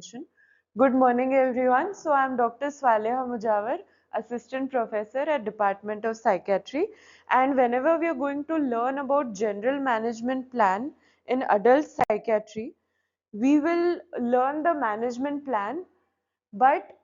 attention. Good morning, everyone. So I'm Dr. Swaleha Mujawar, Assistant Professor at Department of Psychiatry. And whenever we are going to learn about General Management Plan in adult psychiatry, we will learn the management plan, but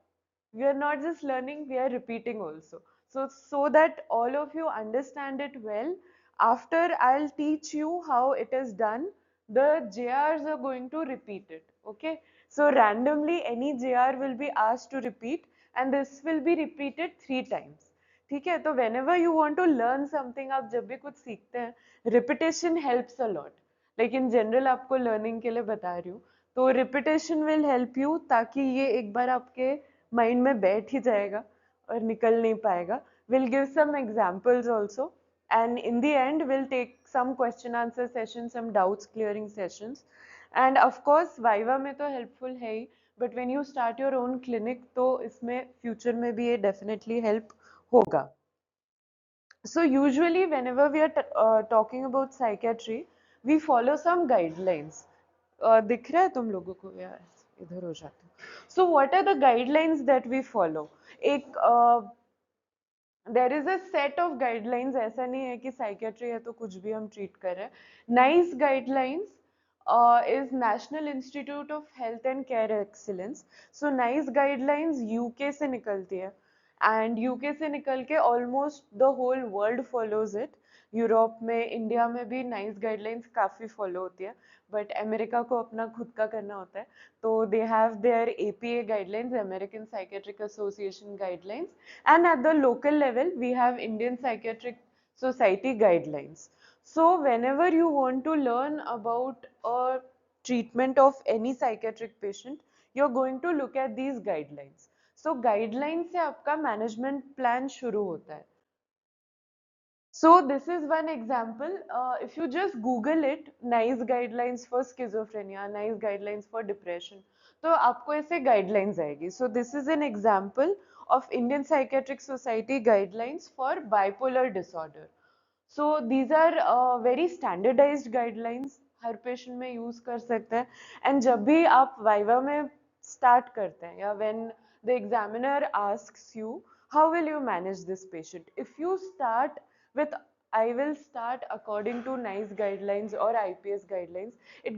we are not just learning, we are repeating also. So that all of you understand it well, after I'll teach you how it is done, the JRs are going to repeat it. Okay. So randomly any JR will be asked to repeat, and this will be repeated 3 times. ठीक है, तो whenever you want to learn something, आप जब भी कुछ सीखते हैं, repetition helps a lot. लेकिन जनरल आपको लर्निंग के लिए बता रही हूँ, तो रिपीटेशन विल हेल्प यू, ताकि ये एक बार आपके माइंड में बैठ ही जाएगा और निकल नहीं पाएगा. Will give some examples also, and in the end we'll take some question answer sessions, some doubts clearing sessions, and of course viva में तो helpful है ही, but when you start your own clinic तो इसमें future में भी ये definitely help होगा. So usually whenever we are talking about psychiatry, we follow some guidelines. दिख रहा है तुम लोगों को यार? इधर हो जाते हो. So what are the guidelines that we follow? एक there is a set of guidelines. ऐसा नहीं है कि psychiatry है तो कुछ भी हम treat कर रहे हैं. NICE guidelines is National Institute of Health and Care Excellence. So NICE guidelines UK से निकलती है, and UK से निकल के almost the whole world follows it. Europe में, इंडिया में भी नाइस गाइडलाइंस काफ़ी फॉलो होती है, बट अमेरिका को अपना खुद का करना होता है, तो they have their APA guidelines, American psychiatric association guidelines, and at the local level we have Indian Psychiatric Society guidelines. So whenever you want to learn about a treatment of any psychiatric patient, you're going to look at these guidelines. So guidelines से आपका management plan शुरू होता है. So this is one example. If you just Google it, NICE guidelines for schizophrenia, NICE guidelines for depression, तो आपको ऐसे guidelines आएगी. So this is an example of Indian Psychiatric Society guidelines for bipolar disorder. So these are very standardized guidelines. Her patient में use कर सकते हैं. And जब भी आप viva में start करते हैं, या when the examiner asks you, how will you manage this patient? If you start with I will start according to NICE guidelines or IPS guidelines, it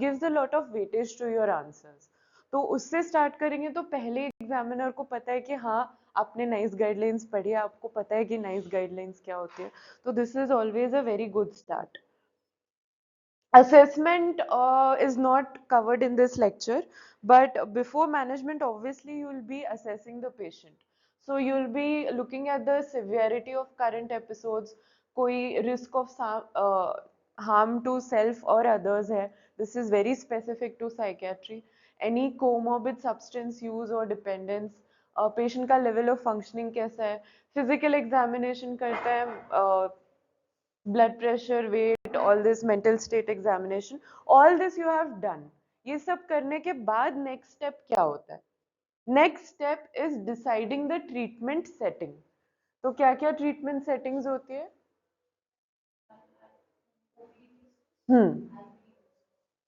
gives a lot of weightage to your answers. तो उससे start करेंगे तो पहले examiner को पता है कि हाँ आपने नाइस गाइडलाइंस पढ़ी है, आपको पता है कि नाइस गाइडलाइंस क्या होती है, तो this is always a very good start. Assessment is not covered in this lecture, but before management, obviously you will be assessing the patient. So you will be looking at the severity of current episodes, koi risk of harm to self or others hai. This is very specific to psychiatry. Any comorbid substance use or dependence, patient का level of functioning कैसा है, physical examination करते हैं, blood pressure, weight, all this mental state examination, all this you have done. ये सब करने के बाद next step क्या होता है? Next step is deciding the treatment setting. तो क्या क्या treatment settings होती है?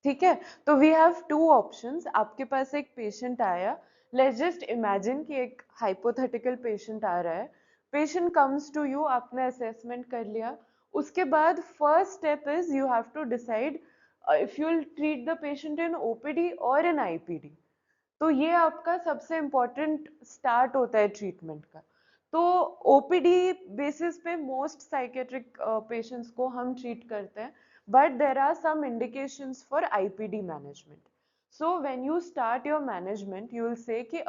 ठीक है, तो वी हैव टू ऑप्शंस. आपके पास एक पेशेंट आया, लेट्स जस्ट इमेजिन कि एक हाइपोथेटिकल पेशेंट आ रहा है. पेशेंट कम्स टू यू, आपने असेसमेंट कर लिया, उसके बाद first step is you have to decide if you will treat the patient in OPD और इन आईपीडी. तो ये आपका सबसे इम्पोर्टेंट स्टार्ट होता है ट्रीटमेंट का. तो ओपीडी बेसिस पे मोस्ट साइकेट्रिक पेशेंट्स को हम ट्रीट करते हैं, but there are some indications for IPD management. So when you start your management, you will say ki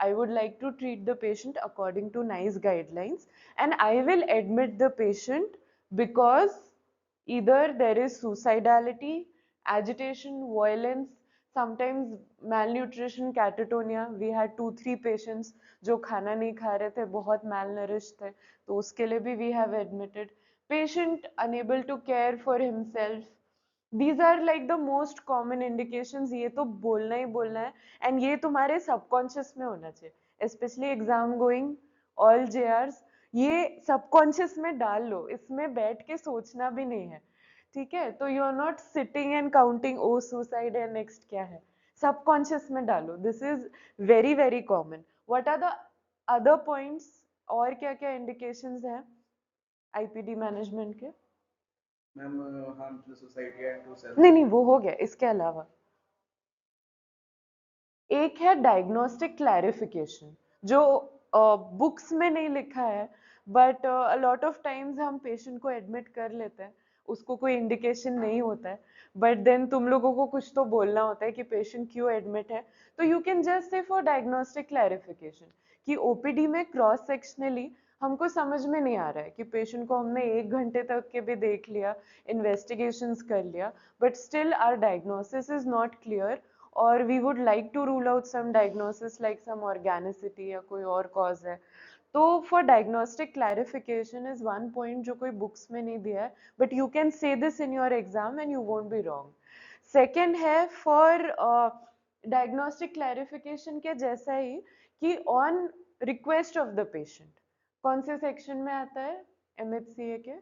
I would like to treat the patient according to NICE guidelines, and I will admit the patient because either there is suicidality, agitation, violence, sometimes malnutrition, catatonia. We had 2-3 patients जो खाना नहीं खा रहे थे, बहुत malnourished थे, तो उसके लिए भी we have admitted. Patient unable to care for himself. These are like the most common indications. ये तो बोलना ही बोलना है, and ये तुम्हारे subconscious में होना चाहिए, especially exam going, all JRs. ये subconscious में डाल लो, इसमें बैठ के सोचना भी नहीं है. ठीक है, तो you are not sitting and counting oh suicide है नेक्स्ट क्या है. सबकॉन्शियस में डालो, this is very very common. What are the other points, और क्या क्या इंडिकेशंस हैं आईपीडी मैनेजमेंट के? Ma'am harm to society and to self. नहीं नहीं, वो हो गया, इसके अलावा एक है डायग्नोस्टिक क्लैरिफिकेशन, जो बुक्स में नहीं लिखा है, but a lot of times हम पेशेंट को एडमिट कर लेते हैं, उसको कोई इंडिकेशन नहीं होता है, बट देन तुम लोगों को कुछ तो बोलना होता है कि पेशेंट क्यों एडमिट है, तो you can just say for diagnostic clarification कि ओपीडी में क्रॉस सेक्शनली हमको समझ में नहीं आ रहा है कि पेशेंट को हमने 1 घंटे तक के भी देख लिया, इन्वेस्टिगेशंस कर लिया, but still our diagnosis is not clear, और we would like to rule out some diagnosis like some organicity या कोई और कॉज है। तो for diagnostic clarification is one point जो कोई बुक्स में नहीं दिया है, but you can say this in your exam and you won't be wrong. Second है फॉर डायग्नोस्टिक क्लैरिफिकेशन के जैसा ही कि on request of the patient, कौन से सेक्शन में आता है एमएचसीए के?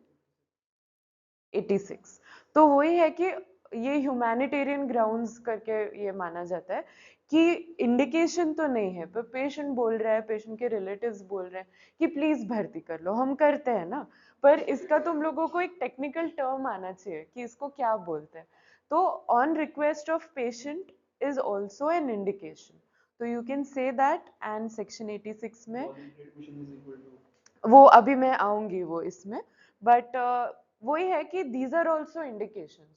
86। तो वही है कि ये ह्यूमैनिटेरियन ग्राउंड्स करके ये माना जाता है कि इंडिकेशन तो नहीं है, पर पेशेंट बोल रहा है, पेशेंट के रिलेटिव्स बोल रहे हैं कि प्लीज भर्ती कर लो, हम करते हैं ना, पर इसका तुम लोगों को एक टेक्निकल टर्म आना चाहिए कि इसको क्या बोलते हैं। तो on request of patient is also an indication, तो you can say that, and section 86 में वो अभी मैं आऊंगी वो इसमें, बट वही है कि दीज आर ऑल्सो इंडिकेशंस।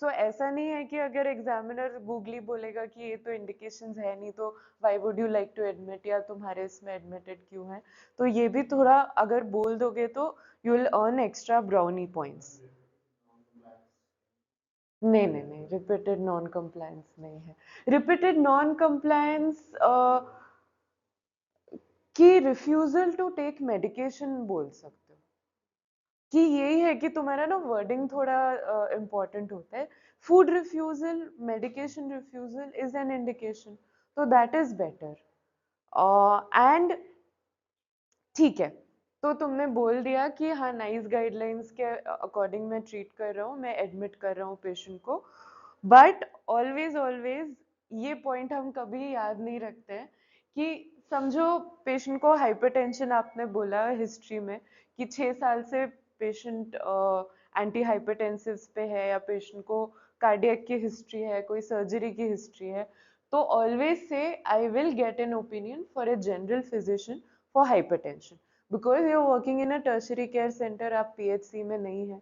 सो ऐसा नहीं है कि अगर एग्जामिनर गूगली बोलेगा कि ये तो इंडिकेशंस है नहीं तो why would you like to admit, या तुम्हारे इसमें एडमिटेड क्यों है, तो ये भी थोड़ा अगर बोल दोगे तो you will earn extra brownie points. नहीं नहीं नहीं, रिपीटेड नॉन कंप्लायंस नहीं है। रिपीटेड नॉन कंप्लायंस कि रिफ्यूजल टू टेक मेडिकेशन बोल सकते हो, कि यही है कि तुम्हारा ना वर्डिंग थोड़ा इम्पोर्टेंट होता है। Food refusal, medication refusal is an indication, तो दैट इज बेटर। एंड ठीक है, तो तुमने बोल दिया कि हाँ नाइस गाइडलाइंस के अकॉर्डिंग मैं ट्रीट कर रहा हूँ, मैं एडमिट कर रहा हूँ पेशेंट को, बट ऑलवेज ऑलवेज ये पॉइंट हम कभी याद नहीं रखते हैं कि समझो पेशेंट को हाइपरटेंशन आपने बोला हिस्ट्री में कि 6 साल से पेशेंट एंटी हाइपरटेंसिव्स पे है, या पेशेंट को कार्डियक की हिस्ट्री है, कोई सर्जरी की हिस्ट्री है, तो ऑलवेज से I will get an opinion for a general physician for hypertension, because you are working in a tertiary care centre, आप पीएचसी में नहीं है,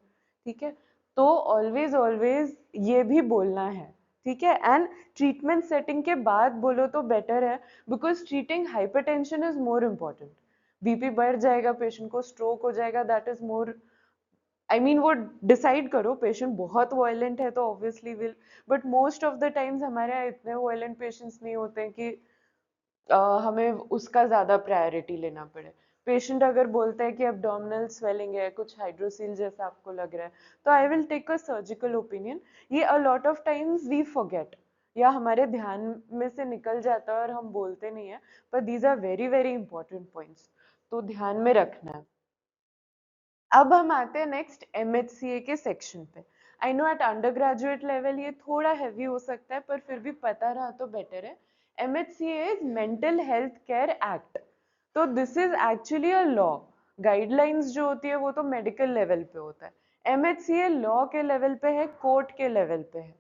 ठीक है, तो ऑलवेज ऑलवेज ये भी बोलना है, ठीक है, एंड ट्रीटमेंट सेटिंग के बाद बोलो तो बेटर है, because treating hypertension is more important. BP बढ़ जाएगा, पेशेंट को स्ट्रोक हो जाएगा, that is more, I mean वो डिसाइड करो, पेशेंट बहुत वायलेंट है तो obviously will, but most of the times हमारे यहाँ इतने वायलेंट पेशेंट्स नहीं होते हैं कि हमें उसका ज्यादा प्रायोरिटी लेना पड़े। पेशेंट अगर बोलता है कि abdominal swelling है, कुछ हाइड्रोसील जैसा आपको लग रहा है, तो I will take a surgical opinion. ये a lot of times we forget, या हमारे ध्यान में से निकल जाता है और हम बोलते नहीं है, पर these are very very important points, तो ध्यान में रखना है। अब हम आते हैं नेक्स्ट एमएचसीए के सेक्शन पे। I know at undergraduate level ये थोड़ा हैवी हो सकता है, पर फिर भी पता रहा तो बेटर है। MHCA is mental health care act, तो this is actually a law. Guidelines जो होती है वो तो मेडिकल लेवल पे होता है, एमएचसीए लॉ के लेवल पे है, कोर्ट के लेवल पे है।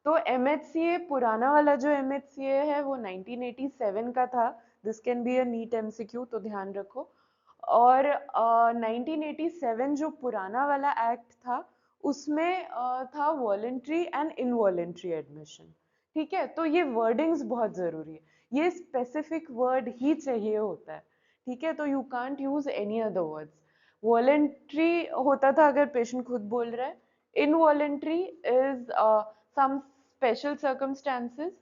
तो एमएचसीए पुराना वाला जो एमएचसीए है वो 1987 का था, this can be a neat MCQ, तो ध्यान रखो। और 1987 जो पुराना वाला एक्ट था उसमें था वॉलेंट्री एंड इनवॉलेंट्री एडमिशन, ठीक है, तो ये वर्डिंग्स बहुत जरूरी है, ये स्पेसिफिक वर्ड ही चाहिए होता है, ठीक है, तो you can't use any other words. Voluntary होता था अगर पेशेंट खुद बोल रहा है, involuntary is some special circumstances.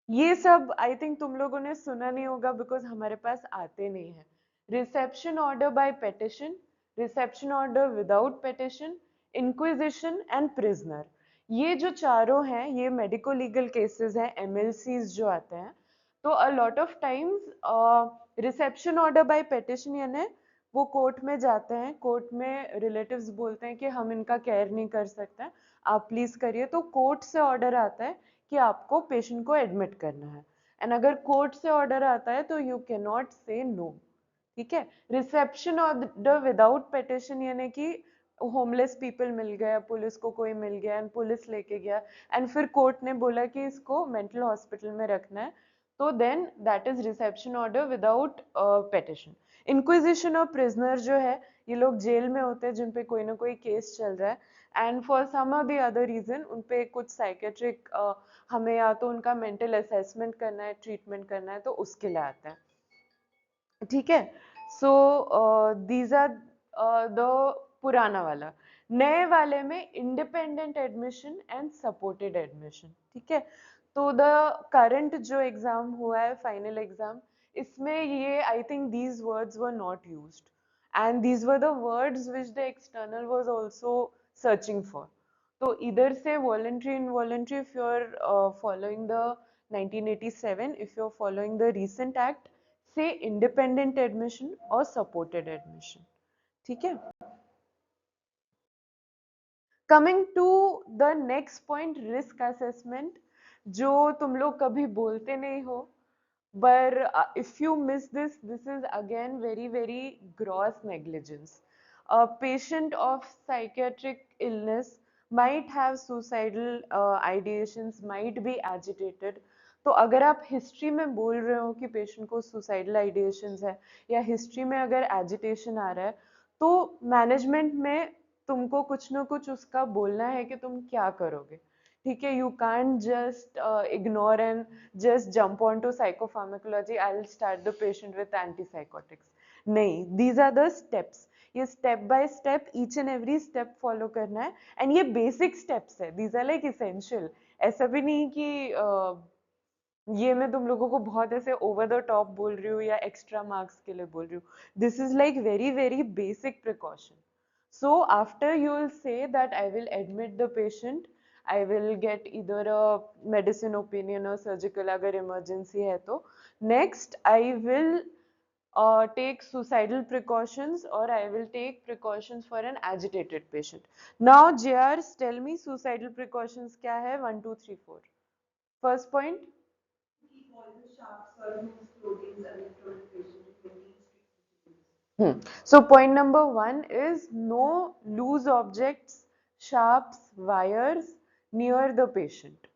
ये सब आई थिंक तुम लोगों ने सुना नहीं होगा बिकॉज हमारे पास आते नहीं है। Reception order by petition, reception order without petition, inquisition and prisoner, ये जो चारों हैं ये मेडिको लीगल केसेस हैं, एमएलसीज जो आते हैं। तो अ lot of times reception order by petition यानी वो कोर्ट में जाते हैं, कोर्ट में रिलेटिव्स बोलते हैं कि हम इनका केयर नहीं कर सकते, आप प्लीज करिए, तो कोर्ट से ऑर्डर आता है कि आपको पेशेंट को एडमिट करना है, एंड अगर कोर्ट से ऑर्डर आता है तो यू कैन नॉट से नो। ठीक है, रिसेप्शन ऑर्डर विदाउट पिटिशन यानी कि होमलेस पीपल मिल गया, पुलिस को कोई मिल गया एंड पुलिस लेके गया एंड फिर कोर्ट ने बोला कि इसको मेंटल हॉस्पिटल में रखना है, तो then that is reception order without petition. Inquisition of prisoner जो है, ये लोग जेल में होते हैं जिन पे कोई ना कोई केस चल रहा है एंड फॉर सम और द अदर रीजन उन पे कुछ साइकेट्रिक हमें या तो उनका मेंटल असेसमेंट करना है, ट्रीटमेंट करना है, तो उसके लिए आता है। ठीक है, सो दीज आर द पुराना वाला। नए वाले में independent admission and supported admission. ठीक है, तो द करंट जो एग्जाम हुआ है, फाइनल एग्जाम, इसमें ये I think these words were not used and these were the words which the external was also searching for. तो इधर से voluntary involuntary, if you are following the 1987, if you're following the recent act, say independent admission or supported admission। ठीक है, coming to the next point, risk assessment, जो तुम लोग कभी बोलते नहीं हो, but if you miss this, this is again very very gross negligence. A patient of psychiatric illness might have suicidal ideations, might be agitated। तो अगर आप हिस्ट्री में बोल रहे हो कि पेशेंट को सुसाइडल आइडिएशंस है या हिस्ट्री में अगर एजिटेशन आ रहा है, तो मैनेजमेंट में तुमको कुछ ना कुछ उसका बोलना है कि तुम क्या करोगे। ठीक है, you can't just ignore and just jump on to psychopharmacology, I'll start the patient with antipsychotics। नहीं, these are the steps। ये step by step, each and every step follow करना है and ये basic steps है, these are like essential। ऐसा भी नहीं कि ये मैं तुम लोगों को बहुत ऐसे ओवर द टॉप बोल रही हूँ या एक्स्ट्रा मार्क्स के लिए बोल रही हूँ। This is like very very basic precaution. So after you will say that I will admit the patient, I will gate इधर अ मेडिसिन ओपिनियन और सर्जिकल अगर इमरजेंसी है तो। Next I will take suicidal precautions or I will take precautions for an agitated patient। Now JRs, tell me suicidal precautions क्या है? 1 2 3 4। First point, keep all the sharp servings, proteins away from the patient if they need strict So point number 1 is no loose objects, sharps, wires near the patient।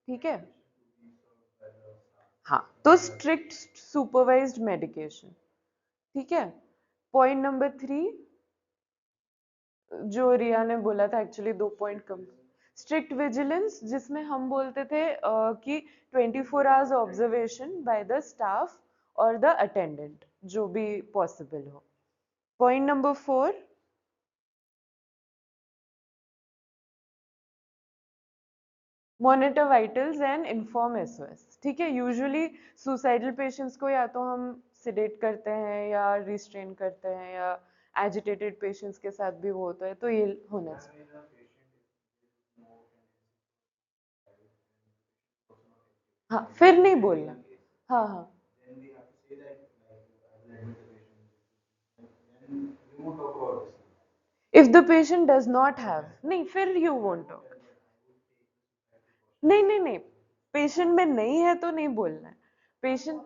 ठीक है, हाँ, तो strict supervised medication। ठीक है, point number 3 जो रिया ने बोला था, एक्चुअली 2 पॉइंट कम। स्ट्रिक्ट विजिलेंस, जिसमें हम बोलते थे कि 24 hours observation by the staff और द अटेंडेंट, जो भी पॉसिबल हो। Point number 4, monitor vitals and inform SOS. ठीक है, यूजुअली सुसाइडल पेशेंट्स को या तो हम सिडेट करते हैं या रिस्ट्रेन करते हैं या एजिटेटेड पेशेंट्स के साथ भी वो होता है, तो ये होना चाहिए। हाँ, फिर नहीं बोलना। हाँ हाँ, if the patient does not have, नहीं फिर यू वोंट टॉक। नहीं नहीं नहीं, पेशेंट में नहीं है तो नहीं बोलना है। पेशेंट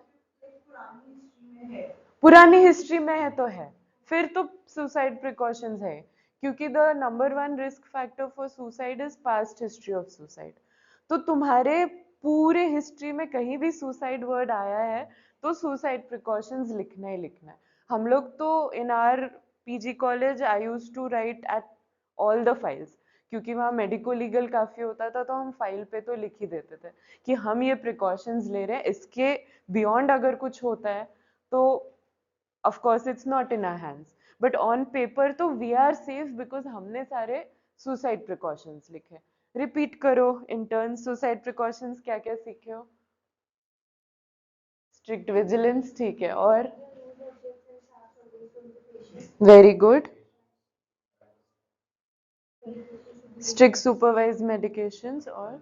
पुरानी हिस्ट्री में है तो है, फिर तो सुसाइड प्रिकॉशंस है, क्योंकि the number 1 risk factor for suicide is past history of suicide. तो तुम्हारे पूरे हिस्ट्री में कहीं भी सुसाइड वर्ड आया है तो सुसाइड प्रिकॉशंस लिखना ही लिखना है। हम लोग तो in our PG college I used to write at all the files, क्योंकि वहाँ मेडिको लीगल काफी होता था, तो हम फाइल पे तो लिख ही देते थे कि हम ये प्रिकॉशंस ले रहे हैं, इसके बियॉन्ड अगर कुछ होता है तो of course it's not in our hands, but on paper तो we are safe because हमने सारे suicide precautions लिखे। रिपीट करो, इंटर्न सुसाइड प्रिकॉशंस क्या क्या सीखे हो? स्ट्रिक्ट विजिलेंस, ठीक है, और very good, strict supervise medications और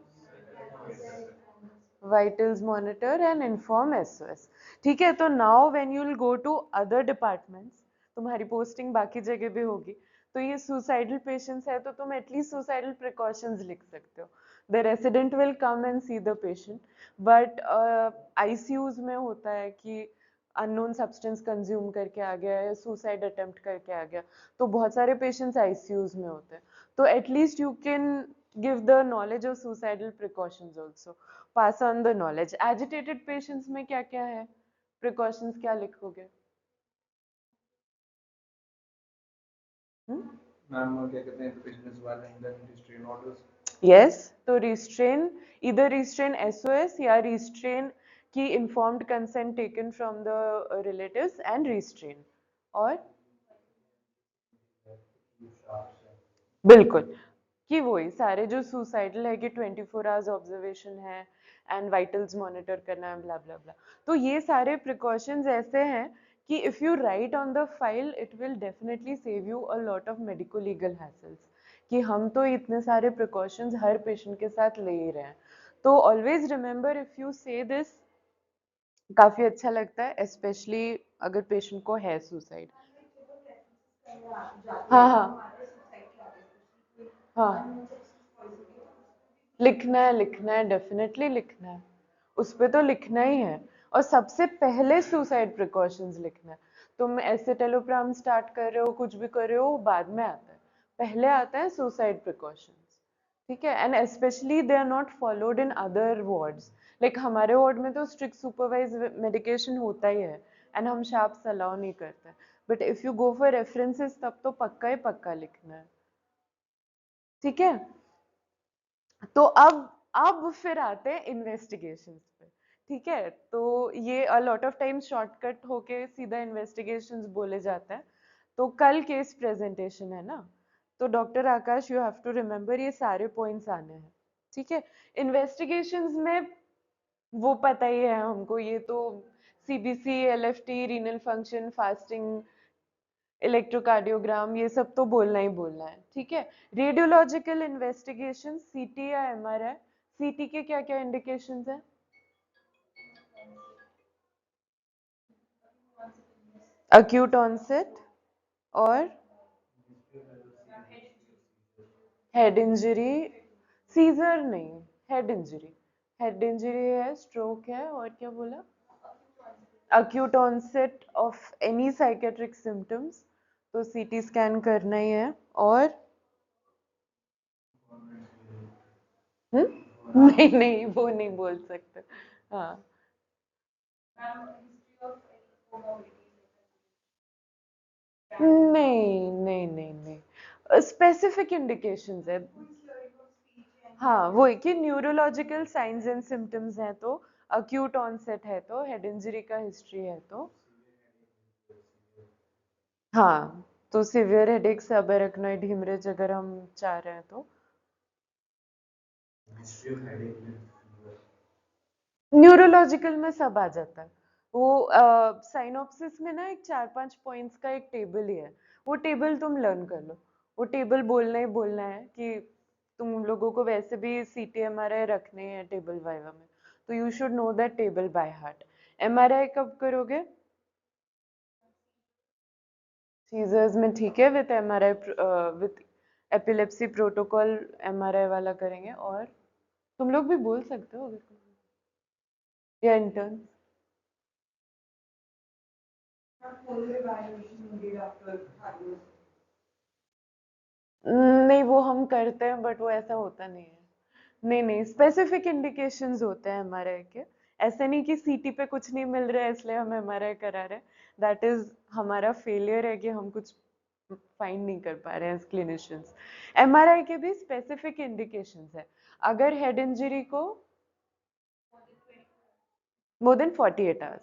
vitals monitor and inform SOS। ठीक है, तो now when you will go to other departments, तुम्हारी पोस्टिंग बाकी जगह भी होगी, तो ये सुसाइडल पेशेंट्स है तो तुम एटलीस्ट सुसाइडल प्रिकॉशंस लिख सकते हो। The resident will come and see the patient, but ICUs में होता है कि अननोन सब्सटेंस कंज्यूम करके आ गया या सुसाइड अटेम्प्ट करके आ गया, तो बहुत सारे पेशेंट्स आईसीयूज में होते हैं, तो at least you can give the knowledge of suicidal precautions also, pass on the knowledge. Agitated patients में क्या क्या है प्रिकॉशंस, क्या लिखोगे? मैम क्या कहते हैं patient is violent then restrain orders. Yes, तो रिस्ट्रेन, इधर रिस्ट्रेन एसओएस या रिस्ट्रेन की informed consent taken from the relatives and restrain. और बिल्कुल कि वही सारे जो सुसाइडल है कि 24 आवर्स ऑब्जर्वेशन है एंड वाइटल्स मॉनिटर करना है ब्ला ब्ला ब्ला, तो ये सारे प्रिकॉशंस ऐसे हैं कि if you right on the file it will definitely save you a lot of medico legal hassles, कि हम तो इतने सारे प्रिकॉशंस हर पेशेंट के साथ ले ही रहे हैं। तो ऑलवेज रिमेंबर इफ यू से दिस, काफी अच्छा लगता है, स्पेशली अगर पेशेंट को है सुसाइड। हाँ हाँ हाँ, लिखना है डेफिनेटली लिखना है, उस पे तो लिखना ही है, और सबसे पहले सुसाइड प्रिकॉशंस लिखना है। तुम एसिटेलोप्राम स्टार्ट कर रहे हो, कुछ भी कर रहे हो, बाद में आता है, पहले आता है सुसाइड प्रिकॉशंस, ठीक है? And specially they are not followed in other wards, like हमारे वार्ड में तो स्ट्रिक्ट सुपरवाइज मेडिकेशन होता ही है एंड हम शार्प्स अलाउ नहीं करते, but if you go for references तब तो पक्का ही पक्का लिखना है, ठीक है? तो अब फिर आते हैं इन्वेस्टिगेशंस पे, ठीक है? तो ये a lot of time shortcut होके सीधा इन्वेस्टिगेशंस बोले जाता है। तो कल केस प्रेजेंटेशन है ना, तो doctor Akash you have to remember ये सारे पॉइंट्स आने हैं, ठीक है? इन्वेस्टिगेशंस में वो पता ही है हमको, ये तो CBC, LFT, renal function, fasting, electrocardiogram, ये सब तो बोलना ही बोलना है, ठीक है? रेडियोलॉजिकल इन्वेस्टिगेशन, सीटी या एमआरआई, सीटी के क्या क्या इंडिकेशंस हैं? अक्यूट ऑनसेट, और हेड इंजरी, सीजर नहीं, हेड इंजरी, हेड इंजरी है, स्ट्रोक है, और क्या बोला? Acute onset of any psychiatric symptoms, तो सीटी स्कैन करना ही है। और नहीं नहीं, वो नहीं बोल सकते। हाँ, नहीं नहीं नहीं नहीं, स्पेसिफिक इंडिकेशंस है। हाँ, वो कि न्यूरोलॉजिकल साइंस एंड सिम्टम्स हैं तो, अक्यूट ऑनसेट है तो, हेड इंजरी का हिस्ट्री है तो, हाँ, तो सिवियर हेडेक, सब एराक्नोइड हेमरेज अगर हम चाह रहे हैं तो, न्यूरोलॉजिकल में सब आ जाता है। वो साइनोप्सिस में ना एक 4-5 पॉइंट्स का एक टेबल ही है, वो टेबल तुम लर्न कर लो, वो टेबल बोलना ही बोलना है कि तुम लोगों को वैसे भी सीटीएमआरआई रखने हैं टेबल वाइवा में, तो you should know that table by heart. MRI कब करोगे? सीजर्स में, ठीक है, with MRI, with epilepsy protocol MRI वाला करेंगे। और तुम लोग भी बोल सकते हो अगर, या इंटर्न। नहीं, वो हम करते हैं बट वो ऐसा होता नहीं है। नहीं नहीं, स्पेसिफिक इंडिकेशंस होते हैं एमआरआई के, ऐसे नहीं कि सीटी पे कुछ नहीं मिल रहा है इसलिए हम एमआरआई करा रहे हैं, दैट इज हमारा फेलियर है कि हम कुछ फाइंड नहीं कर पा रहे हैं एज क्लिनिशियंस। एमआरआई के भी स्पेसिफिक इंडिकेशंस है, अगर हेड इंजरी को मोर देन 48 आवर्स,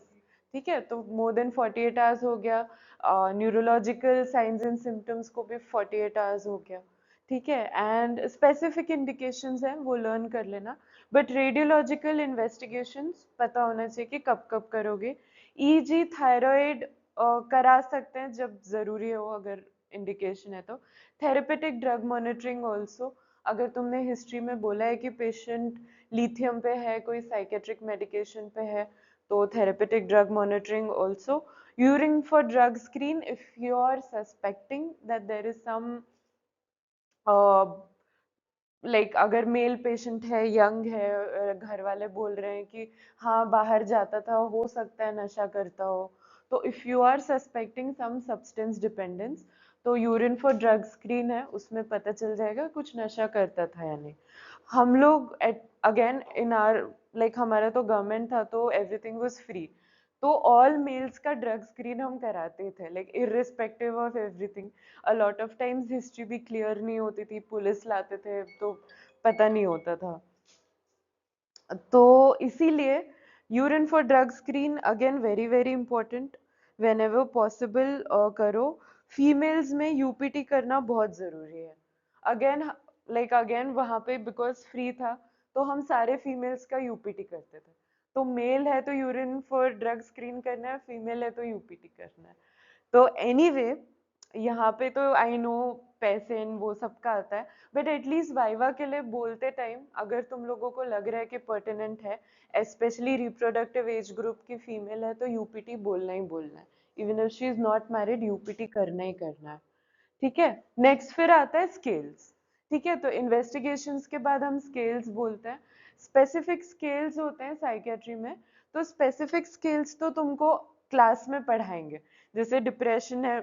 ठीक है, तो मोर देन 48 आवर्स हो गया, न्यूरोलॉजिकल साइंस एंड सिम्टम्स को भी 48 आवर्स हो गया, ठीक है, एंड स्पेसिफिक इंडिकेशंस हैं वो लर्न कर लेना, बट रेडियोलॉजिकल इन्वेस्टिगेशंस पता होना चाहिए कि कब कब करोगे। ईजी थायराइड करा सकते हैं जब जरूरी हो, अगर इंडिकेशन है तो। थेरेपेटिक ड्रग मॉनिटरिंग ऑल्सो, अगर तुमने हिस्ट्री में बोला है कि पेशेंट लिथियम पे है, कोई साइकेट्रिक मेडिकेशन पे है, तो therapeutic drug monitoring also. Urine for drug screen, if you are suspecting that there is some अगर मेल पेशेंट है, यंग है, घर वाले बोल रहे हैं कि हाँ बाहर जाता था, हो सकता है नशा करता हो, तो if you are suspecting some substance dependence, तो यूरिन फॉर ड्रग स्क्रीन है, उसमें पता चल जाएगा कुछ नशा करता था या नहीं। हम लोग अगेन इन आर हमारा तो गवर्नमेंट था तो एवरीथिंग वाज फ्री, तो ऑल मेल्स का ड्रग स्क्रीन हम कराते थे, irrespective of everything. A lot of times history भी क्लियर नहीं होती थी, पुलिस लाते थे तो पता नहीं होता था। तो इसीलिए urine for drug screen again very very important, when ever possible करो। फीमेल्स में यूपीटी करना बहुत जरूरी है। अगेन अगेन वहां पे बिकॉज फ्री था तो हम सारे फीमेल्स का यूपीटी करते थे। तो मेल है तो यूरिन फॉर ड्रग स्क्रीन करना है, फीमेल है तो यूपीटी करना है। तो एनीवे यहाँ पे तो आई नो पैसे इन वो सब का आता है, बट एटलीस्ट वाइवा के लिए बोलते टाइम अगर तुम लोगों को लग रहा है कि पर्टिनेंट है, स्पेशली रिप्रोडक्टिव एज ग्रुप की फीमेल है, तो यूपीटी बोलना ही बोलना है। Even if she is not married, UPT करना ही करना है। ठीक है, नेक्स्ट फिर आता है स्केल्स। ठीक है, तो इन्वेस्टिगेशंस के बाद हम स्केल्स बोलते हैं। स्पेसिफिक स्केल्स होते हैं साइकेट्री में, तो स्पेसिफिक स्केल्स तो तुमको क्लास में पढ़ाएंगे। जैसे डिप्रेशन है,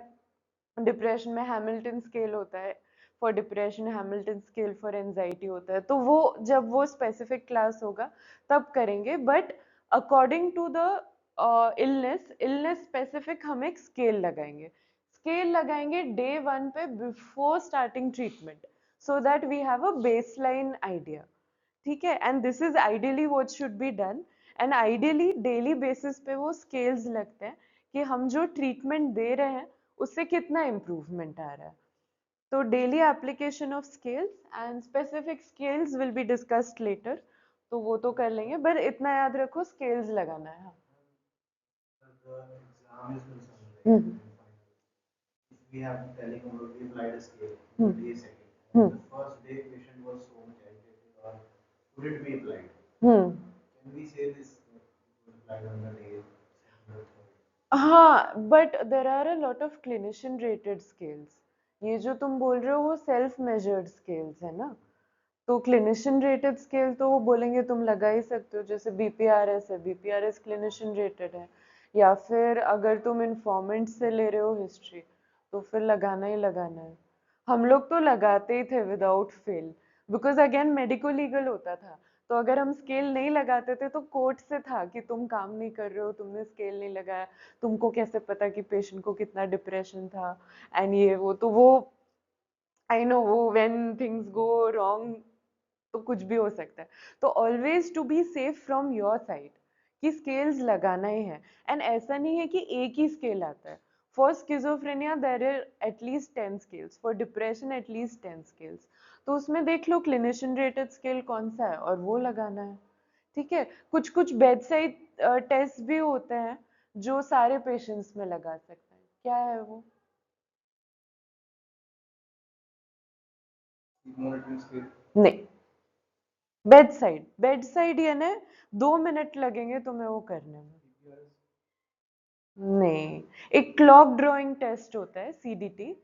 डिप्रेशन में हैमिल्टन स्केल होता है for depression, Hamilton scale for anxiety होता है, तो वो जब वो स्पेसिफिक क्लास होगा तब करेंगे। But according to the illness, illness specific हम एक स्केल लगाएंगे। स्केल लगाएंगे डे 1 पे before starting treatment, so that we have a baseline idea. ठीक है, and this is ideally what should be done. And ideally daily basis पे वो scales लगते हैं कि हम जो ट्रीटमेंट दे रहे हैं उससे कितना इम्प्रूवमेंट आ रहा है। तो daily application of scales and specific scales will be discussed later, तो वो तो कर लेंगे, बट इतना याद रखो स्केल्स लगाना है। The exam is concerned, hmm if we have telling about we applied a scale on hmm the day second, and hmm the first day patient was so much agitated or could it be applied? Hmm Can we say this it was applied on the day second or third? हाँ, but there are a lot of clinician rated scales. ये जो तुम बोल रहे हो वो self measured scales है ना, तो क्लिनिशियन रेटेड स्केल तो वो बोलेंगे तुम लगा ही सकते हो, जैसे बीपीआरएस है, बीपीआरएस क्लिनिशियन रेटेड है। या फिर अगर तुम इन्फॉर्मेंट से ले रहे हो हिस्ट्री, तो फिर लगाना ही लगाना है। हम लोग तो लगाते ही थे without fail, because again medico legal होता था। तो अगर हम स्केल नहीं लगाते थे तो कोर्ट से था कि तुम काम नहीं कर रहे हो, तुमने स्केल नहीं लगाया, तुमको कैसे पता कि पेशेंट को कितना डिप्रेशन था, एंड ये वो, तो वो आई नो वो व्हेन थिंग्स गो रॉन्ग तो कुछ भी हो सकता है। तो always to be safe from your side कि स्केल्स लगाना ही है। एंड ऐसा नहीं है कि एक ही स्केल आता है। For schizophrenia there are at least 10 scales, for depression at least 10 scales. तो उसमें देख लो क्लिनिशियन रेटेड स्केल कौन सा है और वो लगाना है। ठीक है, कुछ कुछ बेड साइड टेस्ट भी होते हैं जो सारे पेशेंट्स में लगा सकते हैं। क्या है वो? Monitoring scale. नहीं, बेड साइड यानी 2 मिनट लगेंगे तुम्हें वो करने में। नहीं, एक क्लॉक ड्राइंग टेस्ट होता है सीडीटी।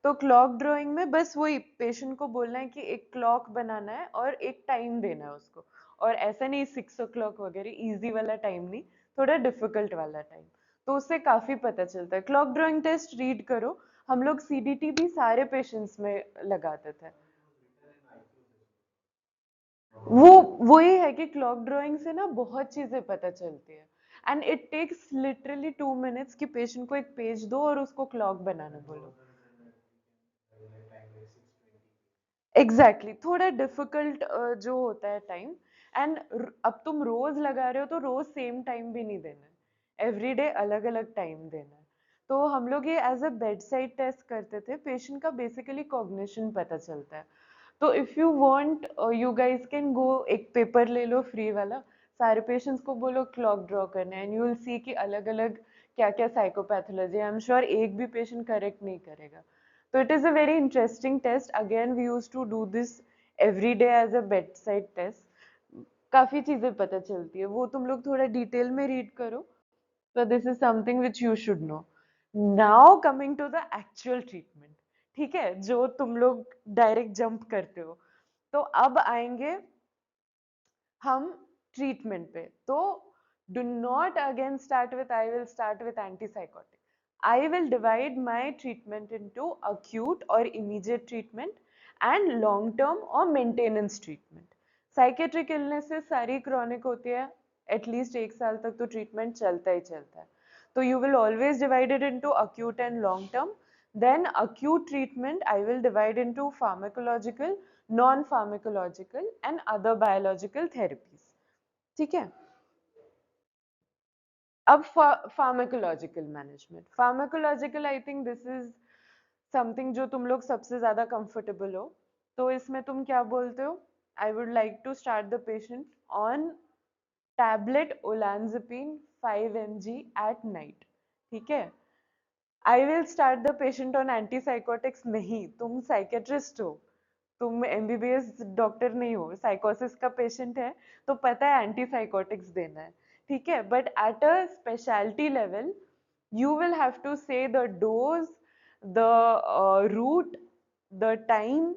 तो क्लॉक ड्राइंग में बस वही पेशेंट को बोलना है कि एक क्लॉक बनाना है और एक टाइम देना है उसको। और ऐसा नहीं 6 o'clock वगैरह, इजी वाला टाइम नहीं, थोड़ा डिफिकल्ट वाला टाइम। तो उससे काफी पता चलता है। क्लॉक ड्राइंग टेस्ट रीड करो, हम लोग सीडीटी भी सारे पेशेंट्स में लगाते थे। वो वही है कि क्लॉक ड्राइंग से ना बहुत चीजें पता चलती है। And it takes literally 2 minutes कि पेशेंट को एक पेज दो और उसको क्लॉक बनाना बोलो। Exactly exactly. थोड़ा डिफिकल्ट जो होता है टाइम। एंड अब तुम रोज लगा रहे हो तो रोज सेम टाइम भी नहीं देना है, एवरी डे अलग अलग टाइम देना है। तो हम लोग ये as a bedside test करते थे, पेशेंट का बेसिकली कॉग्निशन पता चलता है। तो if you want you guys can go, एक पेपर ले लो फ्री वाला, सारे पेशेंट्स को बोलो क्लॉक ड्रॉ करना है, एंड यू विल सी कि अलग अलग क्या क्या साइकोपैथोलॉजी। आई एम श्योर एक भी पेशेंट करेक्ट नहीं करेगा। So it is a very interesting test. Again, we used to do this every day as a bedside test. काफी चीजें पता चलती है, वो तुम लोग थोड़ा डिटेल में रीड करो। So this is something which you should know. Now coming to the actual treatment. ठीक है, जो तुम लोग डायरेक्ट जंप करते हो, तो अब आएंगे हम ट्रीटमेंट पे। तो do not again start with I will start with antipsychotic. I will divide my treatment into acute or immediate treatment and long term or maintenance treatment. Psychiatric illnesses सारी chronic होती है, at least 1 साल तक तो treatment चलता ही चलता है. So you will always divide it into acute and long term. Then acute treatment I will divide into pharmacological, non-pharmacological and other biological therapies. ठीक है? अब pharmacological management, pharmacological I think this is something जो तुम लोग सबसे ज्यादा comfortable हो। तो इसमें तुम क्या बोलते हो? I would like to start the patient on tablet olanzapine 5 mg at night. ठीक है? I will start the patient on antipsychotics नहीं, तुम साइकेट्रिस्ट हो, तुम एमबीबीएस डॉक्टर नहीं हो, साइकोसिस का पेशेंट है तो पता है एंटीसाइकोटिक्स देना है। ठीक है? But at a speciality level you will have to say the dose, the route, the time,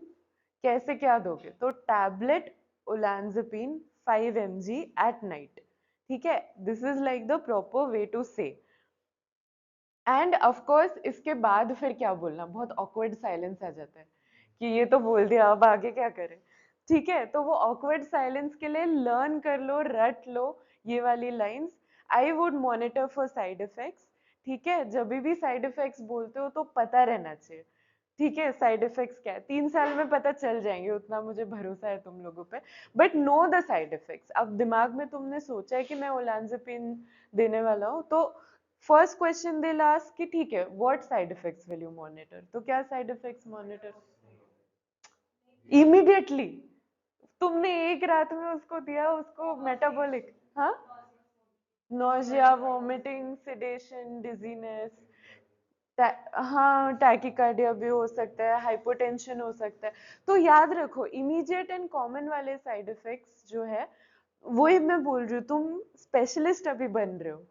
कैसे क्या दोगे। तो tablet olanzapine 5 mg at night. ठीक है? This is like the proper way to say. And of course इसके बाद फिर क्या बोलना, बहुत ऑकवर्ड साइलेंस आ जाता है कि ये तो बोल दिया, अब आगे क्या करें। ठीक है? तो वो ऑकवर्ड साइलेंस के लिए लर्न कर लो, रट लो ये वाली lines. I would monitor for side effects. ठीक है? जब भी साइड इफेक्ट्स बोलते हो तो पता रहना चाहिए। ठीक है? साइड इफेक्ट्स क्या है 3 साल में पता चल जाएंगे, उतना मुझे भरोसा है तुम लोगों पे। But know the side effects. अब दिमाग में तुमने सोचा है कि मैं ओलानज़ेपिन देने वाला हूँ, तो फर्स्ट क्वेश्चन दे लास्ट कि ठीक है what side effects will you monitor. तो क्या साइड इफेक्ट्स मॉनिटर? इमीडिएटली तुमने एक रात में उसको दिया, उसको मेटाबॉलिक, हाँ, नोजिया, वॉमिटिंग, सिडेशन, डिजीनेस, हाँ टैकिकार्डिया भी हो सकता है, हाइपोटेंशन हो सकता है। तो याद रखो इमीडिएट एंड कॉमन वाले साइड इफेक्ट्स जो है वही मैं बोल रही हूँ, तुम स्पेशलिस्ट अभी बन रहे हो।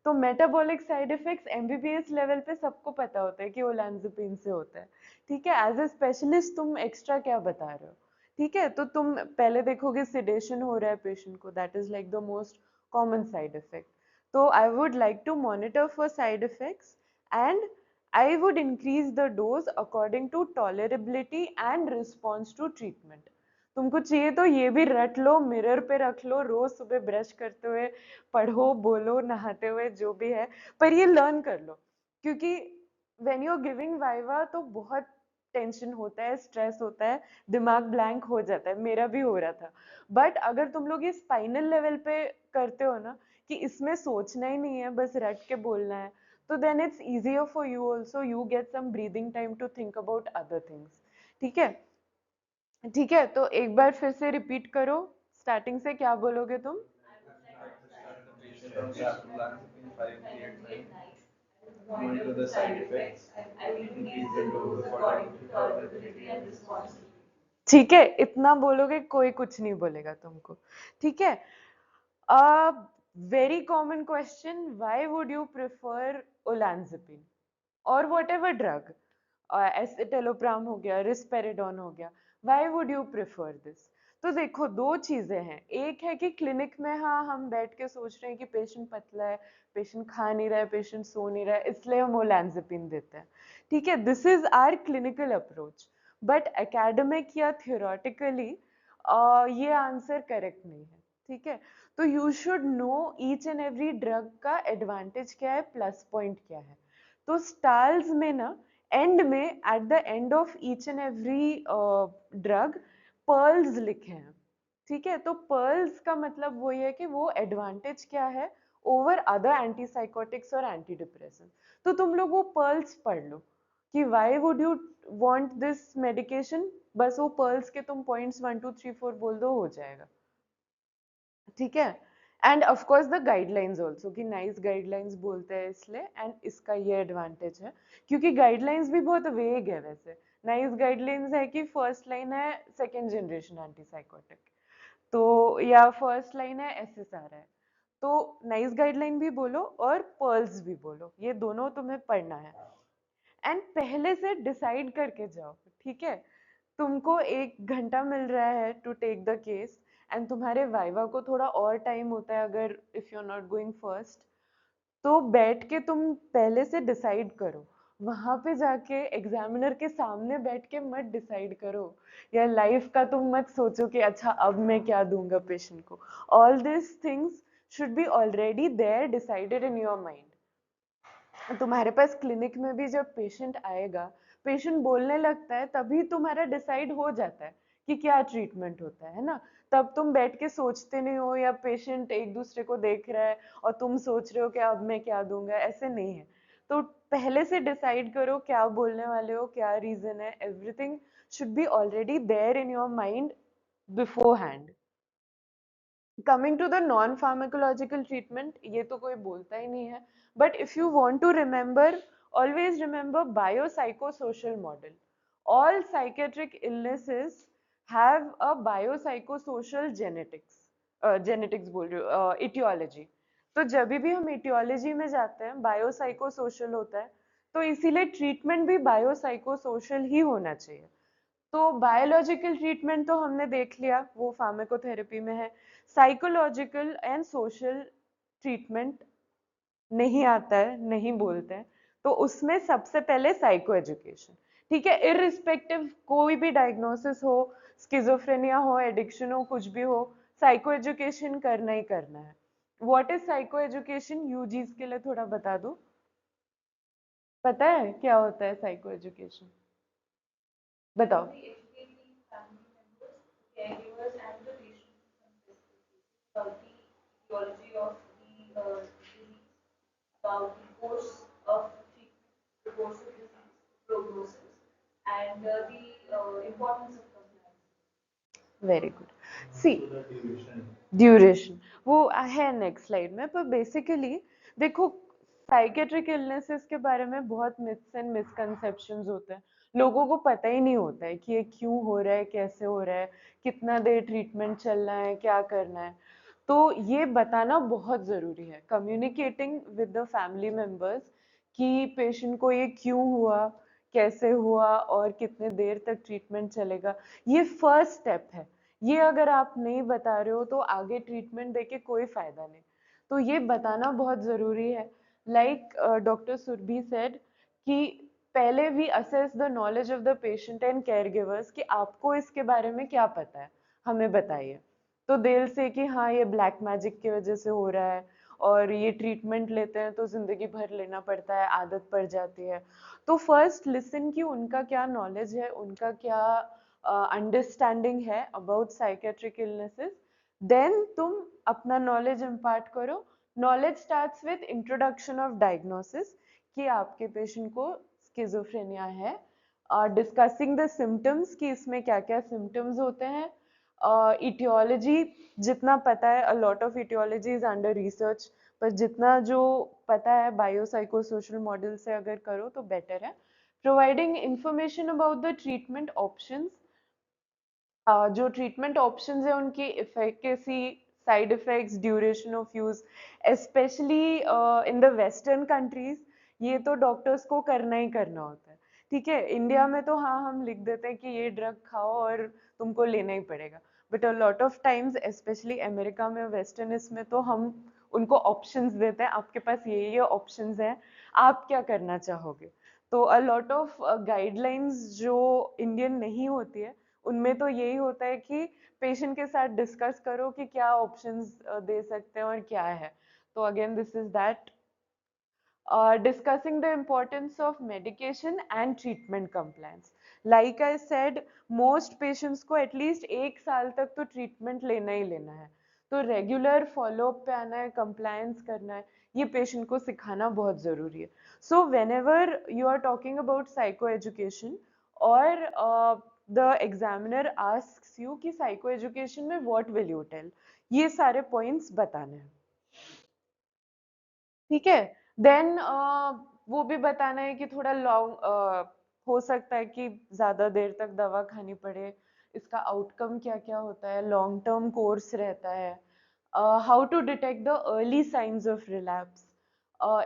तो metabolic side effects MBBS level पे सबको पता होता है कि ओलानज़ेपिन से होता है। ठीक है? एज ए स्पेशलिस्ट तुम एक्स्ट्रा क्या बता रहे हो? ठीक है? तो तुम पहले देखोगे सिडेशन हो रहा है पेशेंट को, that is like the most common side effect. तो I would like to monitor for side effects and I would increase the dose according to tolerability and response to treatment. तुमको चाहिए तो ये भी रट लो, मिरर पे रख लो, रोज सुबह ब्रश करते हुए पढ़ो, बोलो, नहाते हुए, जो भी है, पर ये लर्न कर लो। क्योंकि when you are giving viva तो बहुत टेंशन होता है, स्ट्रेस होता है, दिमाग ब्लैंक हो जाता है, मेरा भी हो रहा था। बट अगर तुम लोग ये स्पाइनल लेवल पे करते हो ना कि इसमें सोचना ही नहीं है, बस रट के बोलना है, so then it's easier for you also, you get some breathing time to think about other things. ठीक है? ठीक है? तो एक बार फिर से रिपीट करो, स्टार्टिंग से क्या बोलोगे तुम? Monitor the side effects. I will increase the dose according to tolerability and response. ठीक है? इतना बोलोगे, कोई कुछ नहीं बोलेगा तुमको। ठीक है? Very common question, why would you prefer olanzapine और व्हाटएवर ड्रग, एसिटेलोप्राम हो गया, रिस्पेरिडोन हो गया, why would you prefer this? तो देखो दो चीजें हैं, एक है कि क्लिनिक में हाँ हम बैठ के सोच रहे हैं कि पेशेंट पतला है, पेशेंट खा नहीं रहा है, पेशेंट सो नहीं रहा है, इसलिए हम ओलानज़ेपिन देते हैं। ठीक है? This is our clinical approach. But academic या थियोरेटिकली ये आंसर करेक्ट नहीं है। ठीक है? तो you should know each and every drug का एडवांटेज क्या है, प्लस पॉइंट क्या है। तो स्टाल्स में ना एंड में, at the end of each and every drug pearls लिखे हैं। ठीक है? तो पर्ल्स का मतलब वही है कि वो एडवांटेज क्या है ओवर अदर एंटीसाइकोटिक्स और एंटी डिप्रेसेंट। तो तुम लोग वो पर्ल्स पढ़ लो कि why would you want this medication, बस वो पर्ल्स के तुम पॉइंट्स 1 2 3 4 बोल दो, हो जाएगा। ठीक है? And of course the guidelines also, कि नाइस गाइडलाइंस बोलते हैं इसलिए, एंड इसका ये एडवांटेज है क्योंकि गाइडलाइंस भी बहुत वेग है। वैसे नाइस गाइडलाइंस है कि फर्स्ट लाइन है सेकेंड जनरेशन एंटीसाइकोटिक, तो या फर्स्ट लाइन है एसएसआर है, तो नाइस गाइडलाइन भी बोलो और पर्ल्स भी बोलो, ये दोनों तुम्हें पढ़ना है एंड पहले से डिसाइड करके जाओ। ठीक है? तुमको 1 घंटा मिल रहा है to take the case and तुम्हारे वाइवा को थोड़ा और टाइम होता है अगर if you are not going first, तो बैठ के तुम पहले से डिसाइड करो। वहां पे जाके एग्जामिनर के सामने बैठ के मत डिसाइड करो, या लाइफ का तुम मत सोचो कि अच्छा अब मैं क्या दूंगा पेशेंट को। All this things should be already there decided in your mind. तुम्हारे पास क्लिनिक में भी जब पेशेंट आएगा, पेशेंट बोलने लगता है, तभी तुम्हारा डिसाइड हो जाता है कि क्या ट्रीटमेंट होता है ना। तब तुम बैठ के सोचते नहीं हो, या पेशेंट एक दूसरे को देख रहा है और तुम सोच रहे हो कि अब मैं क्या दूंगा, ऐसे नहीं है। तो पहले से डिसाइड करो क्या बोलने वाले हो, क्या रीजन है। Everything should be already there in your mind beforehand. Coming to the non pharmacological treatment, ये तो कोई बोलता ही नहीं है, but if you want to remember, always remember biopsychosocial model. All psychiatric illnesses have a biopsychosocial genetics बोल रही हूँ, etiology. तो जब भी हम etiology में जाते हैं, biopsychosocial होता है, तो इसीलिए ट्रीटमेंट भी biopsychosocial ही होना चाहिए। तो बायोलॉजिकल ट्रीटमेंट तो हमने देख लिया, वो फार्माकोथेरेपी में है। साइकोलॉजिकल एंड सोशल ट्रीटमेंट नहीं आता है, नहीं बोलते हैं, तो उसमें सबसे पहले साइको एजुकेशन। ठीक है, इररिस्पेक्टिव कोई भी डायग्नोसिस हो, स्किजोफ्रेनिया हो, एडिक्शन हो, कुछ भी हो, साइको एजुकेशन करना ही करना है। What is psycho education, uses के लिए थोड़ा बता दो, पता है क्या होता है साइको एजुकेशन? बताओ। We educate the family members, caregivers, and the patients about the etiology of the disease, about the course of treatment, the course of disease, prognosis, and the importance of compliance. Very good. See, So the duration. Duration वो है next slide में, पर basically देखो, psychiatric illnesses के बारे में बहुत myths and misconceptions होते हैं। लोगों को पता ही नहीं होता है कि ये क्यों हो रहा है, कैसे हो रहा है, कितना देर ट्रीटमेंट चलना है, क्या करना है। तो ये बताना बहुत ज़रूरी है, communicating with the family members कि पेशेंट को ये क्यों हुआ, कैसे हुआ और कितने देर तक ट्रीटमेंट चलेगा। ये फर्स्ट स्टेप है। ये अगर आप नहीं बता रहे हो तो आगे ट्रीटमेंट देके कोई फायदा नहीं। तो ये बताना बहुत ज़रूरी है। लाइक डॉक्टर सुरभि सेड कि पहले we assess the knowledge of the patient and caregivers कि आपको इसके बारे में क्या पता है, हमें बताइए। तो दिल से कि हाँ ये ब्लैक मैजिक की वजह से हो रहा है, और ये ट्रीटमेंट लेते हैं तो जिंदगी भर लेना पड़ता है, आदत पड़ जाती है। तो फर्स्ट लिसन कि उनका क्या नॉलेज है, उनका क्या अंडरस्टैंडिंग है अबाउट साइकेट्रिक इलनेसेस। देन तुम अपना नॉलेज इम्पार्ट करो। Knowledge starts with introduction of diagnosis कि आपके पेशेंट को स्किज़ोफ्रेनिया है, डिस्कसिंग द सिम्टम्स कि इसमें क्या क्या सिम्टम्स होते हैं, etiology जितना पता है, a lot of etiology is under research, पर जितना जो पता है बायोसाइकोसोशल मॉडल से अगर करो तो बेटर है। Providing information about the treatment options, जो ट्रीटमेंट ऑप्शंस है उनकी efficacy, side effects, duration of use, specially in the western countries ये तो डॉक्टर्स को करना ही करना होता है। ठीक है, इंडिया में तो हाँ हम लिख देते हैं कि ये ड्रग खाओ और तुमको लेना ही पड़ेगा, but a lot of times specially America में, वेस्टर्न इसमें तो हम उनको ऑप्शंस देते हैं, आपके पास ये ऑप्शंस हैं, आप क्या करना चाहोगे। तो अ लॉट ऑफ गाइडलाइंस जो इंडियन नहीं होती है, उनमें तो यही होता है कि पेशेंट के साथ डिस्कस करो कि क्या ऑप्शंस दे सकते हैं और क्या है। तो again this is that, discussing the importance of medication and treatment compliance. Like I said, most patients को at least 1 साल तक तो treatment लेना ही लेना है, तो regular follow up पे आना है, compliance करना है, ये patient को सिखाना बहुत ज़रूरी है। So whenever you are talking about psychoeducation और the examiner asks you कि psychoeducation में what will you tell, ये सारे points बताने हैं। ठीक है, देन वो भी बताना है कि थोड़ा लॉन्ग हो सकता है कि ज्यादा देर तक दवा खानी पड़े, इसका आउटकम क्या क्या होता है, लॉन्ग टर्म कोर्स रहता है, how to detect the early signs of relapse,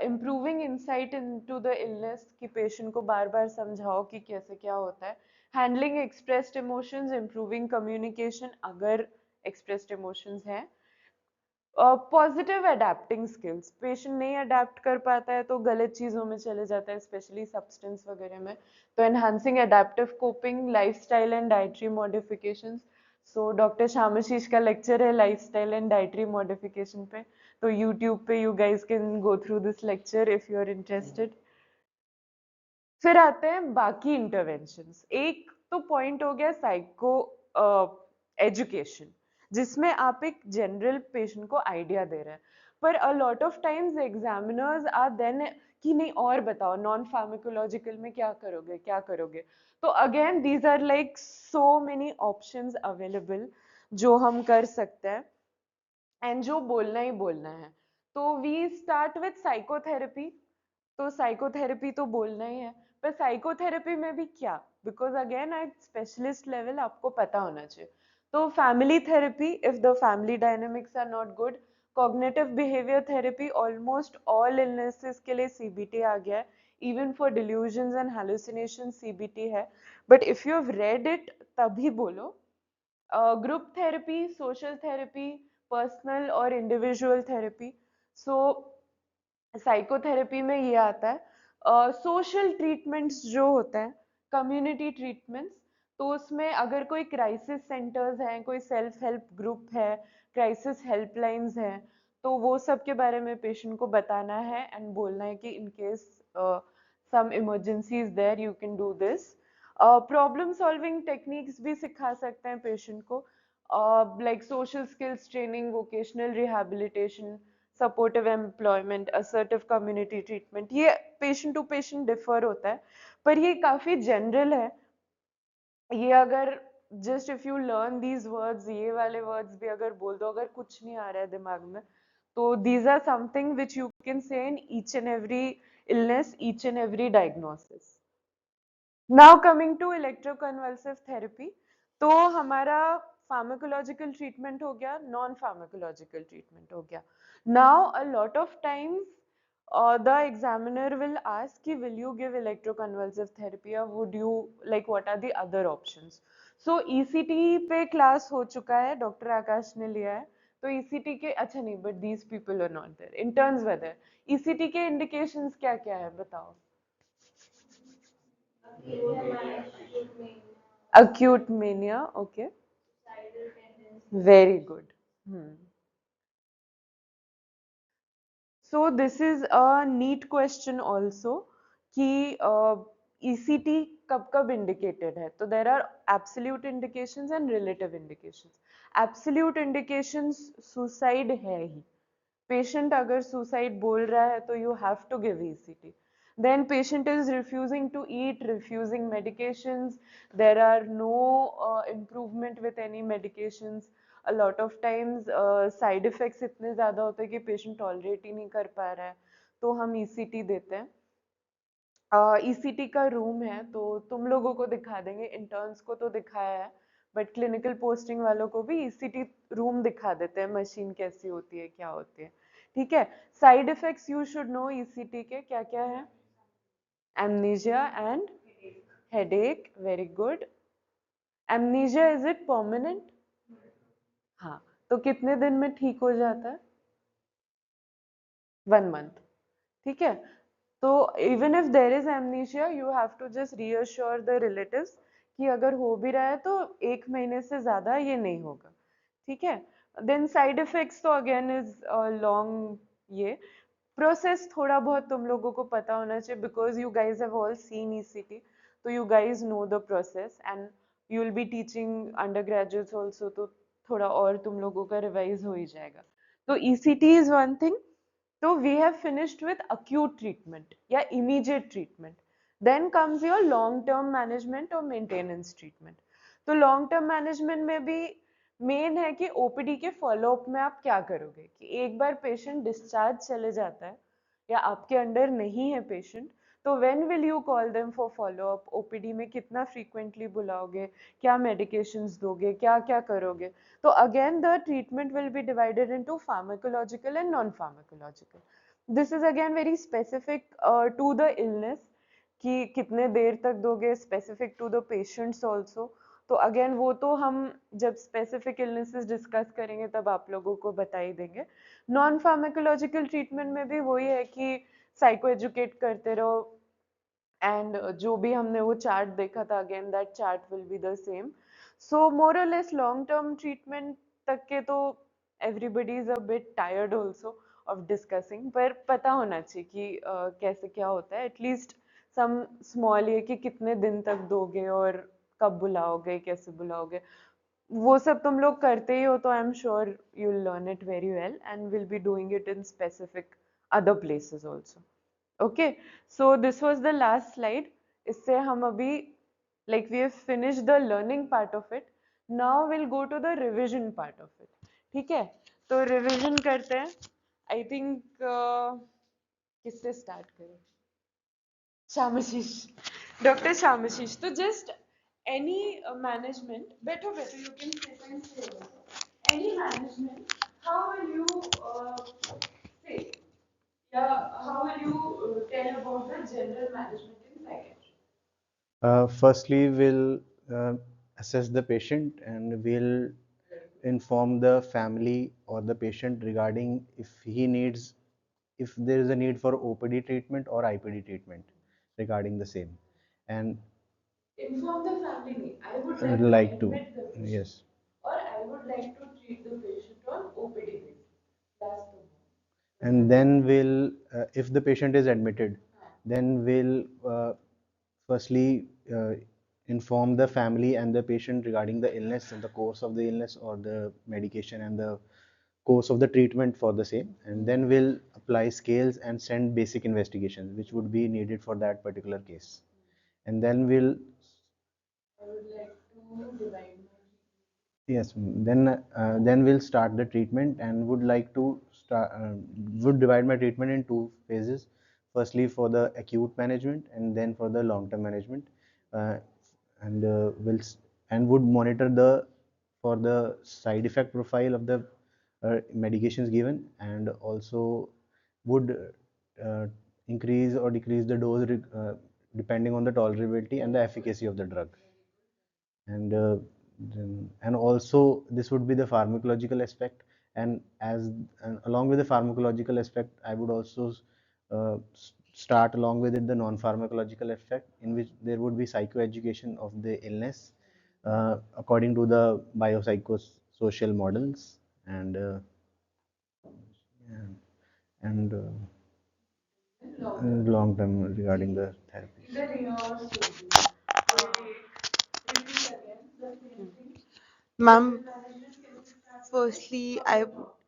improving insight into the illness कि पेशेंट को बार बार समझाओ कि कैसे क्या होता है, handling expressed emotions, improving communication अगर एक्सप्रेस्ड इमोशंस हैं, पॉजिटिव अडेप्टिंग स्किल्स, पेशेंट नहीं अडेप्ट कर पाता है तो गलत चीज़ों में चले जाता है, स्पेशली सब्सटेंस वगैरह में, तो enhancing adaptive coping, lifestyle and dietary modifications. So doctor Shyamashish का लेक्चर है लाइफस्टाइल एंड डाइटरी मॉडिफिकेशन पे, तो यूट्यूब पे you guys can go through this lecture if you are interested. फिर आते हैं बाकी इंटरवेंशंस। एक तो पॉइंट हो गया साइको एजुकेशन, जिसमें आप एक जनरल पेशेंट को आइडिया दे रहे हैं, पर a lot of times examiners are then कि नहीं और बताओ नॉन फार्माकोलॉजिकल में क्या करोगे क्या करोगे। तो again these are like so many options available जो हम कर सकते हैं एंड जो बोलना ही बोलना है। तो वी स्टार्ट विथ साइकोथेरेपी। तो साइकोथेरेपी तो बोलना ही है, पर साइकोथेरेपी में भी क्या, because again at specialist level आपको पता होना चाहिए। तो family therapy if the family dynamics are not good, cognitive behaviour therapy, almost all illnesses के लिए सीबीटी आ गया है, even for delusions and hallucination CBT है, but if you have read it तभी बोलो। Group therapy, social therapy, personal और individual therapy. सो psychotherapy में ये आता है सोशल ट्रीटमेंट्स जो होते हैं, कम्युनिटी ट्रीटमेंट्स। तो उसमें अगर कोई क्राइसिस सेंटर्स हैं, कोई सेल्फ हेल्प ग्रुप है, क्राइसिस हेल्पलाइंस हैं, तो वो सब के बारे में पेशेंट को बताना है एंड बोलना है कि in case some emergency is there you can do this. Problem solving techniques भी सिखा सकते हैं पेशेंट को, like social skills training, vocational rehabilitation, supportive employment, assertive community treatment. ये पेशेंट टू पेशेंट डिफर होता है, पर ये काफी जनरल है। ये अगर just if you learn these words, ये वाले वर्ड्स भी अगर बोल दो, अगर कुछ नहीं आ रहा है दिमाग में, तो these are something which you can say in each and every illness, each and every diagnosis. Now coming to electroconvulsive therapy. तो हमारा फार्माकोलॉजिकल ट्रीटमेंट हो गया, नॉन फार्माकोलॉजिकल ट्रीटमेंट हो गया। Now a lot of times the examiner will ask कि will you give electroconvulsive therapy or would you like what are the other options। so ECT पे class हो चुका है, doctor आकाश ने लिया है, तो ECT के अच्छा नहीं, but these people are not there, interns were there। ECT के indications क्या क्या है बताओ। acute mania, okay, very good। So this is a neat question also कि ECT कब कब indicated है। तो there are absolute indications and relative indications। absolute indications suicide है ही, patient अगर suicide बोल रहा है तो you have to give ECT। then patient is refusing to eat, refusing medications, there are no improvement with any medications, a lot of times side effects इतने ज्यादा होते हैं कि पेशेंट टॉलरेट ही नहीं कर पा रहा है, तो हम ईसीटी देते हैं। ईसीटी का रूम है तो तुम लोगों को दिखा देंगे, इंटर्न्स को तो दिखाया है, बट क्लिनिकल पोस्टिंग वालों को भी ईसीटी रूम दिखा देते हैं, मशीन कैसी होती है क्या होती है। ठीक है, side effects you should no ECT के क्या क्या है। Amnesia and headache, very good. Amnesia is it permanent? हाँ, तो कितने दिन में ठीक हो जाता है? 1 month। ठीक है, तो even if there is amnesia you have to just reassure the relatives कि अगर हो भी रहा है तो 1 महीने से ज्यादा ये नहीं होगा। ठीक है, देन साइड इफेक्ट्स तो अगेन इज लॉन्ग, ये प्रोसेस थोड़ा बहुत तुम लोगों को पता होना चाहिए because you guys have all seen ECT, तो you guys know the process and you will be teaching undergraduates also, तो थोड़ा और तुम लोगों का रिवाइज हो ही जाएगा। तो ईसीटी इज वन थिंग। तो we have finished with acute treatment या immediate treatment, then comes your long term management और maintenance treatment। तो long term management में भी मेन है कि ओपीडी के फॉलो अप में आप क्या करोगे, कि एक बार पेशेंट डिस्चार्ज चले जाता है या आपके अंडर नहीं है पेशेंट, तो when will you call them for follow up, OPD में कितना फ्रीक्वेंटली बुलाओगे, क्या मेडिकेशंस दोगे, क्या क्या करोगे। तो again the treatment will be divided into pharmacological and non pharmacological. This is again very specific to the illness कि कितने देर तक दोगे, specific to the patients also. तो अगेन वो तो हम जब स्पेसिफिक इलनेसेस डिस्कस करेंगे तब आप लोगों को बता ही देंगे। नॉन फार्माकोलॉजिकल ट्रीटमेंट में भी वही है कि साइको एजुकेट करते रहो, एंड जो भी हमने वो चार्ट देखा था, again that chart will be the same. So more और लेस लॉन्ग टर्म ट्रीटमेंट तक के तो everybody is a bit tired also of discussing, पर पता होना चाहिए कि कैसे क्या होता है, एटलीस्ट सम स्मॉल ये कि कितने दिन तक दोगे और कब बुलाओगे, कैसे बुलाओगे, वो सब तुम लोग करते ही हो, तो I am sure you will learn it very well and will be doing it in specific other places also. Okay, so this was the last slide. इससे हम अभी like we have finished the learning part of it. Now we'll go to the revision part of it. ठीक है, तो revision करते हैं। I think किससे start करें? Shamasis, Dr. Shamasis. So just any management, better, you can sit and say also. Any management, how will you say? Yeah, how will you tell about the general management in psychiatry? Firstly, we'll assess the patient and we'll inform the family or the patient regarding if there is a need for OPD treatment or IPD treatment regarding the same. And Inform the family. I would I would like like to to, admit the patient, yes. or I would like to treat the patient on OPD basis. That's the one. And then if the patient is admitted, then we'll firstly inform the family and the patient regarding the illness and the course of the illness or the medication and the course of the treatment for the same. And then we'll apply scales and send basic investigations, which would be needed for that particular case. And then I would like to divide my. yes, then we'll start the treatment and would divide my treatment in two phases. Firstly, for the acute management, and then for the long-term management, uh, and would monitor the for the side effect profile of the medications given, and also would uh, increase or decrease the dose depending on the tolerability and the efficacy of the drug. And also this would be the pharmacological aspect, and along with the pharmacological aspect, I would also start along with it the non-pharmacological aspect, in which there would be psychoeducation of the illness according to the biopsychosocial models, and long term regarding the therapy. Ma'am, firstly,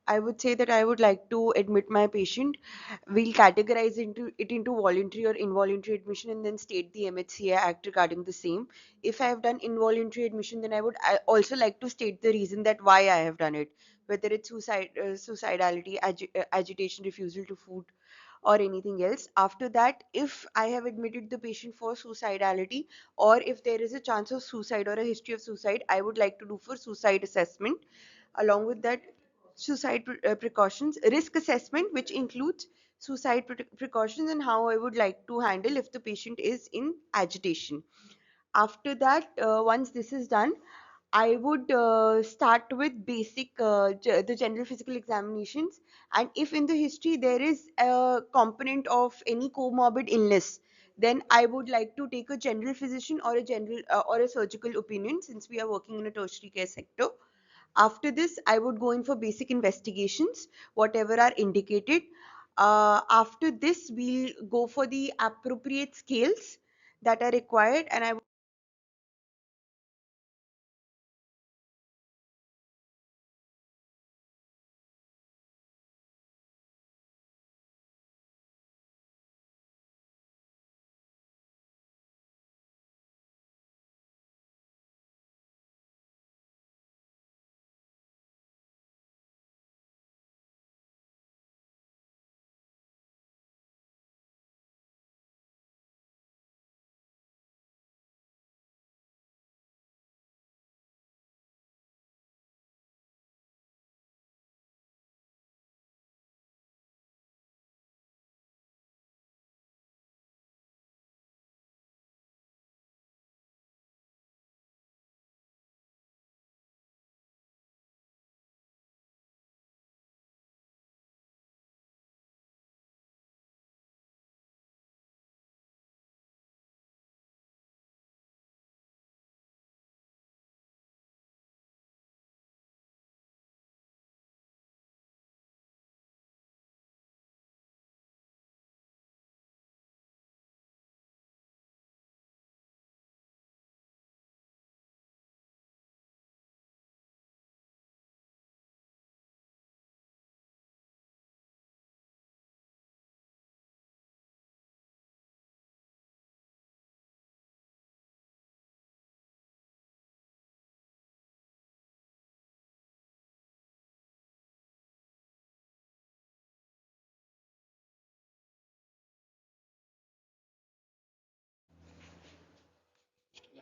I would say that I would like to admit my patient. We'll categorize it into voluntary or involuntary admission and then state the MHCA Act regarding the same. If I have done involuntary admission, then I also like to state the reason that why I have done it, whether it's suicidality, agitation, refusal to food, or anything else. After that, if I have admitted the patient for suicidality, or if there is a chance of suicide or a history of suicide, I would like to do for suicide assessment. Along with that, suicide precautions, risk assessment, which includes suicide precautions and how I would like to handle if the patient is in agitation. After that, once this is done, I would start with basic the general physical examinations, and if in the history there is a component of any comorbid illness, then I would like to take a general physician or a general or a surgical opinion, since we are working in a tertiary care sector. After this, I would go in for basic investigations, whatever are indicated. After this, we'll go for the appropriate scales that are required, and I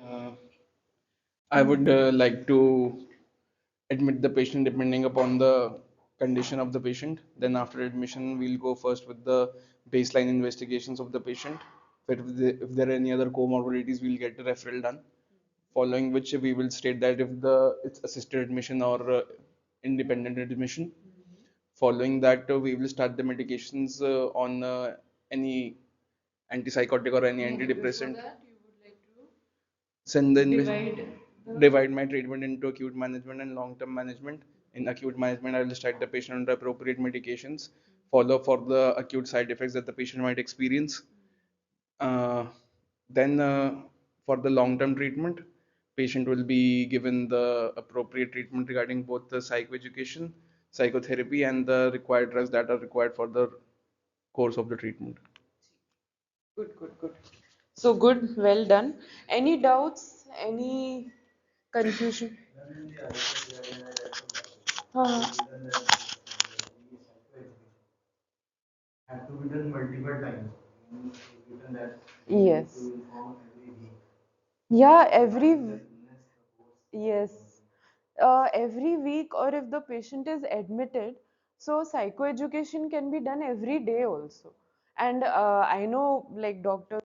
Uh, I would like to admit the patient depending upon the condition of the patient. Then after admission, we'll go first with the baseline investigations of the patient. If there are any other comorbidities, we'll get the referral done. Following which we will state that if the it's assisted admission or independent admission. Following that, we will start the medications on any antipsychotic or any antidepressant. Send the divide my treatment into acute management and long-term management. In acute management, I will start the patient on the appropriate medications, follow for the acute side effects that the patient might experience. Uh, then for the long-term treatment, patient will be given the appropriate treatment regarding both the psychoeducation, psychotherapy, and the required drugs that are required for the course of the treatment. Good, good, good. So good, well done. Any doubts? Any confusion? Uh-huh. Have to be done multiple times. Written that Yes. to inform every week. Yeah, yes. Every week, or if the patient is admitted, so psychoeducation can be done every day also. And I know like doctors